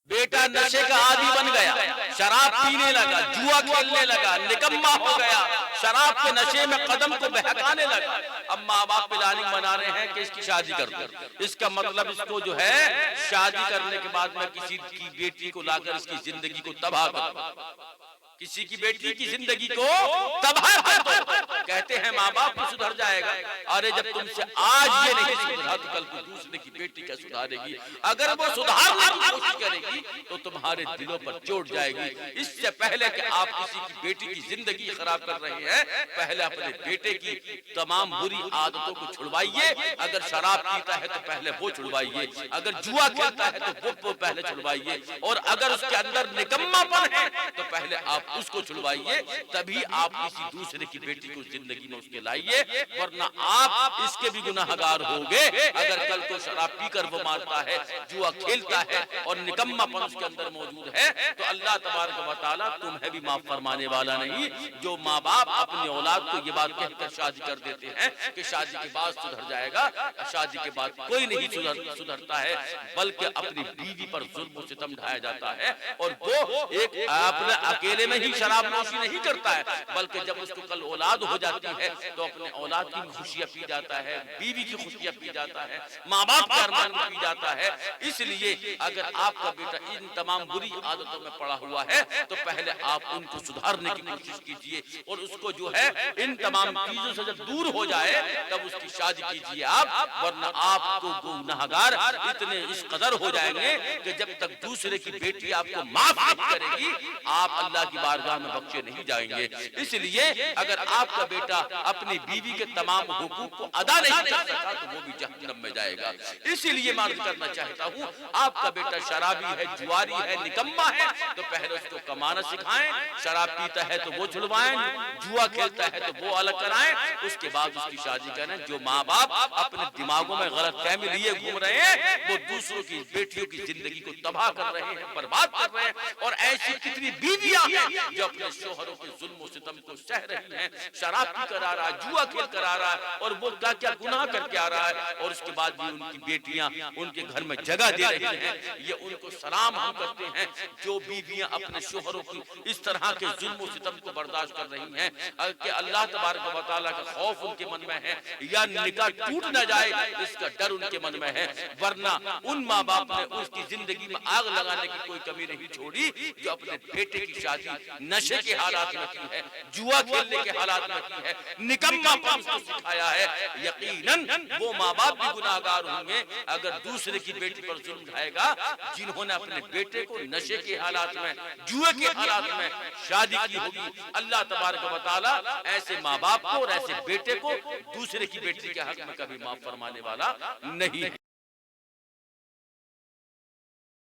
بیٹا نشے کا عادی بن گیا، شراب پینے لگا، جوا کھیلنے لگا، نکما ہو گیا، شراب کے نشے میں قدم کو بہکانے لگا، اب ماں باپ پلاننگ بنا رہے ہیں کہ اس کی شادی کر دو۔ اس کا مطلب اس کو جو ہے شادی کرنے کے بعد میں کسی کی بیٹی کو لا کر اس کی زندگی کو تباہ کر دو، کسی کی بیٹی کی زندگی کو تباہ کر دو۔ کہتے ہیں ماں باپ کو سدھر جائے گا، ارے جب تم سے آج یہ نہیں سدھرا تو کل کو دوسرے کی بیٹی کا سدھارے گی، اگر وہ سدھارنے کی کوشش کرے گی تو تمہارے دلوں پر چوٹ جائے گی۔ اس سے پہلے کہ آپ کسی کی بیٹی کی زندگی خراب کر رہے ہیں، پہلے اپنے بیٹے کی تمام بری عادتوں کو چھڑوائیے۔ اگر شراب پیتا ہے تو پہلے وہ چھڑوائیے، اگر جوا کھیلتا ہے تو وہ پہلے چھڑوائیے، اور اگر اس کے اندر نکما پن ہے تو پہلے آپ اس کو چھڑوائیے، تبھی آپ کسی دوسرے کی بیٹی کو زندگی میں اس کے لائیے، ورنہ آپ اس کے بھی گناہگار ہوگے۔ اگر کل کو شراب پی کر وہ مارتا ہے، جوا کھیلتا ہے اور نکما پن اس کے اندر موجود ہے، تو اللہ تبارک و تعالیٰ تمہیں بھی معاف فرمانے والا نہیں۔ جو ماں باپ اپنی اولاد کو یہ بات کہہ کر شادی کر دیتے ہیں کہ شادی کے بعد سدھر جائے گا، شادی کے بعد کوئی نہیں سدھرتا ہے، بلکہ اپنی بیوی پر ظلم و ستم ڈھایا جاتا ہے، اور وہ ایک اپنے اکیلے میں ہی شراب نوشی نہیں کرتا ہے، بلکہ جب اس کو کل اولاد ہو جاتی ہے تو اپنے اولاد کی خوشیاں پی جاتا ہے، بیوی کی خوشیاں پی جاتا ہے، ماں باپ کے ارمان پی جاتا ہے۔ اس لیے اگر آپ کا بیٹا ان تمام بری عادتوں میں پڑا ہوا ہے تو پہلے آپ ان کو سدھارنے کی کوشش کیجئے، اور اس کو جو ہے ان تمام چیزوں سے جب دور ہو جائے تب اس کی شادی کیجئے آپ، ورنہ آپ کو گناہگار اتنے اس قدر ہو جائیں گے کہ جب تک دوسرے کی بیٹی آپ کو معاف نہیں کرے گی، آپ اللہ کی بارگاہ میں بخشے نہیں جائیں گے۔ اس لیے اگر آپ کا بیٹا اپنی بیوی کے تمام حقوق کو ادا نہیں کر سکا تو وہ بھی جہنم میں جائے گا۔ اسی لیے میں عرض کرنا چاہتا ہوں، آپ کا بیٹا شرابی ہے، جواری ہے، نکما ہے، تو پہلے اس کو کمانا سکھائیں، شراب پیتا ہے تو وہ چھڑوائیں، جوا کھیلتا ہے تو وہ الگ کرائیں، اس کے بعد اس کی شادی کریں۔ جو ماں باپ اپنے دماغوں میں غلط فہمی لیے گھوم رہے ہیں، وہ دوسروں کی بیٹیوں کی زندگی کو تباہ کر رہے ہیں، برباد کر رہے ہیں، اور ایسی کتنی بیویاں ہیں جو اپنے شوہروں کے ظلم و ستم کو سہ رہی ہیں، شراب پی کر آ رہا ہے، جوا کھیل کر آ رہا ہے، اور وہ کیا کیا گناہ کر کے آ رہا ہے، اور اس کے بعد بھی ان کی بیٹیاں ان کے گھر میں جگہ دے رہی ہیں۔ یہ ان کو سلام ہم کرتے ہیں جو بیویاں اپنے شوہروں کی اس طرح کے ظلم و ستم کو برداشت کر رہی ہیں، کہ اللہ تبارک و تعالیٰ کا خوف ان کے من میں ہے یا نکاح ٹوٹ نہ جائے اس کا ڈر ان کے من میں ہے، ورنہ ان ماں باپ نے اس کی زندگی میں آگ لگانے کی کوئی کمی نہیں چھوڑی جو اپنے بیٹے کی شادی نشے کے حالات میں کی ہے، جوا کھیلنے کے حالات میں کی ہے، نکما پن کو سکھایا ہے۔ یقیناً وہ ماں باپ بھی گناہگار ہوں گے اگر دوسرے کی بیٹی پر ظلم ڈھائے گا جنہوں نے اپنے بیٹے کو نشے کے حالات میں، جوے کے حالات میں شادی کی ہوگی۔ اللہ تبارک و تعالیٰ ایسے ماں باپ کو اور ایسے بیٹے کو دوسرے کی بیٹی کے حق میں کبھی معاف فرمانے والا نہیں ہے۔